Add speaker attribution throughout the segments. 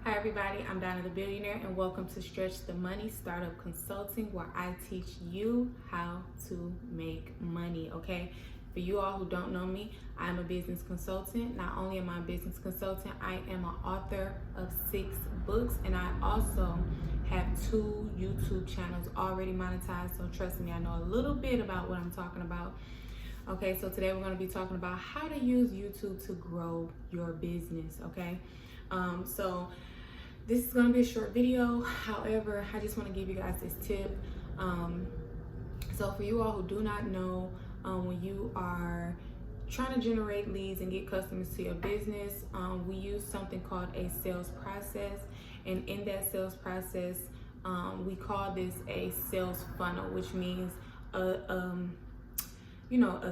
Speaker 1: Hi everybody, I'm Donna the Billionaire and welcome to Stretch the Money Startup Consulting, where I teach you how to make money, okay? For you all who don't know me, I'm a business consultant. Not only am I a business consultant, I am an author of 6 books, and I also have 2 YouTube channels already monetized, so trust me, I know a little bit about what I'm talking about. Okay, so today we're going to be talking about how to use YouTube to grow your business, okay? So this is going to be a short video. However, I just want to give you guys this tip. So for you all who do not know, when you are trying to generate leads and get customers to your business, we use something called a sales process. And in that sales process, we call this a sales funnel, which means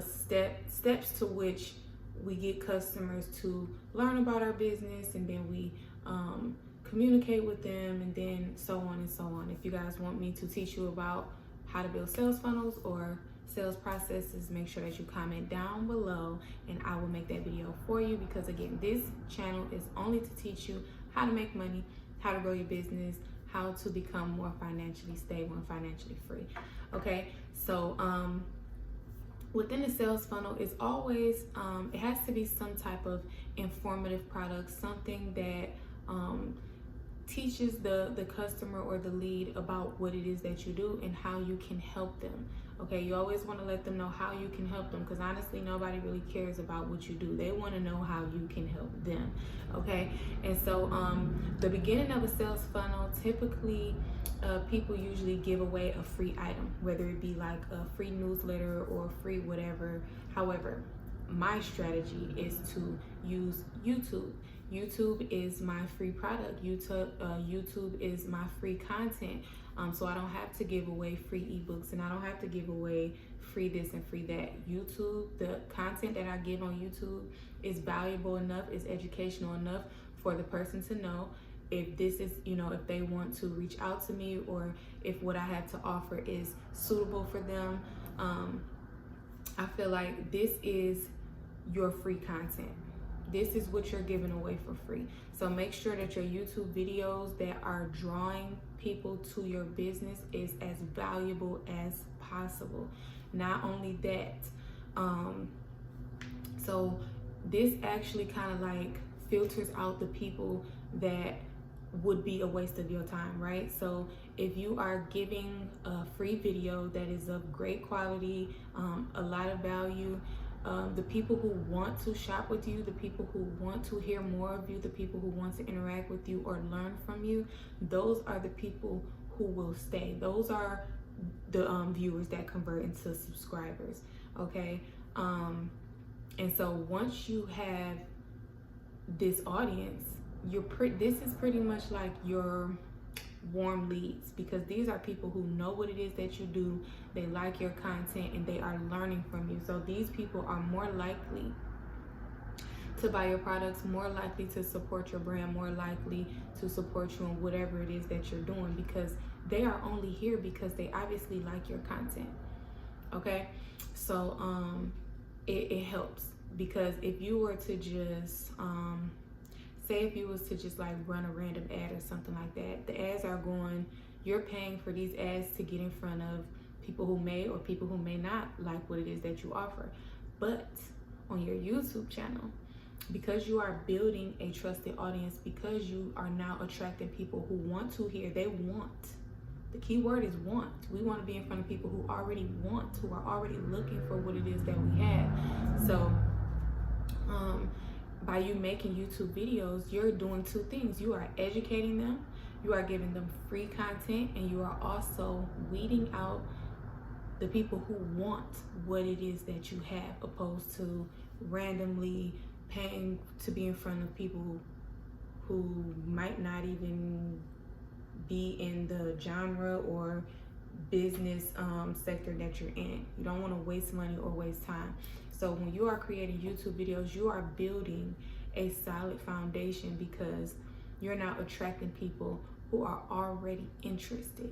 Speaker 1: steps to which we get customers to learn about our business, and then we communicate with them, and then so on and so on. If you guys want me to teach you about how to build sales funnels or sales processes, make sure that you comment down below and I will make that video for you, because again, this channel is only to teach you how to make money, how to grow your business, how to become more financially stable and financially free. Okay, so within the sales funnel is always, it has to be some type of informative product, something that teaches the customer or the lead about what it is that you do and how you can help them. Okay, you always want to let them know how you can help them, because honestly, nobody really cares about what you do. They want to know how you can help them. Okay, and so the beginning of a sales funnel, typically people usually give away a free item, whether it be like a free newsletter or free whatever. However, my strategy is to use YouTube. YouTube is my free product. YouTube is my free content. So I don't have to give away free ebooks, and I don't have to give away free this and free that. YouTube, the content that I give on YouTube is valuable enough, is educational enough for the person to know if this is, if they want to reach out to me, or if what I have to offer is suitable for them. I feel like this is your free content. This is what you're giving away for free. So make sure that your YouTube videos that are drawing people to your business is as valuable as possible. Not only that, so this actually kind of like filters out the people that would be a waste of your time, right? So if you are giving a free video that is of great quality, a lot of value, the people who want to shop with you, the people who want to hear more of you, the people who want to interact with you or learn from you, those are the people who will stay. Those are the viewers that convert into subscribers, okay? And so once you have this audience, this is pretty much like your warm leads, because these are people who know what it is that you do, they like your content, and they are learning from you. So these people are more likely to buy your products, more likely to support your brand, more likely to support you in whatever it is that you're doing, because they are only here because they obviously like your content. Okay, so it helps, because if you were to just say if you was to just like run a random ad or something like that, the ads are going, you're paying for these ads to get in front of people who may or people who may not like what it is that you offer. But on your YouTube channel, because you are building a trusted audience, because you are now attracting people who want to hear, they want. The key word is want. We want to be in front of people who already want, who are already looking for what it is that we have. So, by you making YouTube videos, you're doing 2 things. You are educating them, you are giving them free content, and you are also weeding out the people who want what it is that you have, opposed to randomly paying to be in front of people who might not even be in the genre or business sector that you're in. You don't want to waste money or waste time. So when you are creating YouTube videos, you are building a solid foundation, because you're now attracting people who are already interested.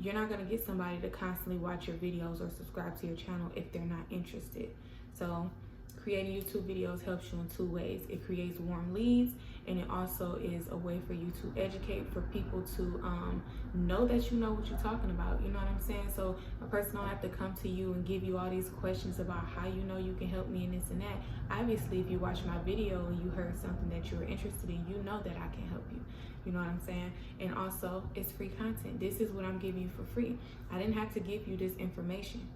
Speaker 1: You're not going to get somebody to constantly watch your videos or subscribe to your channel if they're not interested. So creating YouTube videos helps you in 2 ways. It creates warm leads, and it also is a way for you to educate, for people to know that you know what you're talking about. You know what I'm saying? So a person don't have to come to you and give you all these questions about how you know you can help me and this and that. Obviously, if you watch my video and you heard something that you were interested in, you know that I can help you. You know what I'm saying? And also, it's free content. This is what I'm giving you for free. I didn't have to give you this information.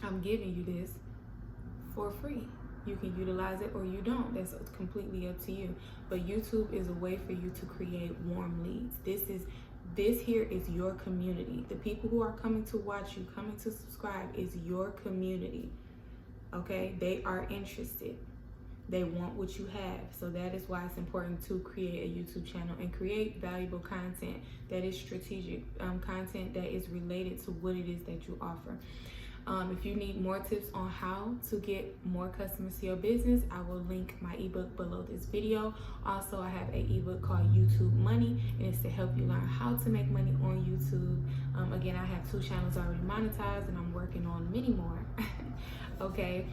Speaker 1: I'm giving you this for free. You can utilize it or you don't. That's completely up to you. But YouTube is a way for you to create warm leads. This here is your community. The people who are coming to watch you, coming to subscribe, is your community. Okay? They are interested. They want what you have. So that is why it's important to create a YouTube channel and create valuable content that is strategic, content that is related to what it is that you offer. If you need more tips on how to get more customers to your business, I will link my ebook below this video. Also, I have an ebook called YouTube Money, and it's to help you learn how to make money on YouTube. Again, I have 2 channels already monetized, and I'm working on many more. Okay.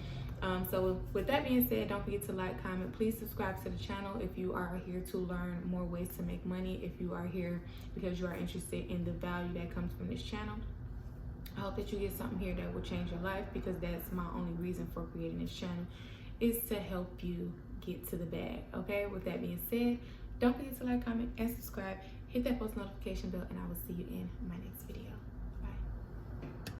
Speaker 1: So with that being said, don't forget to like, comment, please subscribe to the channel if you are here to learn more ways to make money, if you are here because you are interested in the value that comes from this channel. I hope that you get something here that will change your life, because that's my only reason for creating this channel, is to help you get to the bag. Okay, with that being said, don't forget to like, comment, and subscribe. Hit that post notification bell, and I will see you in my next video.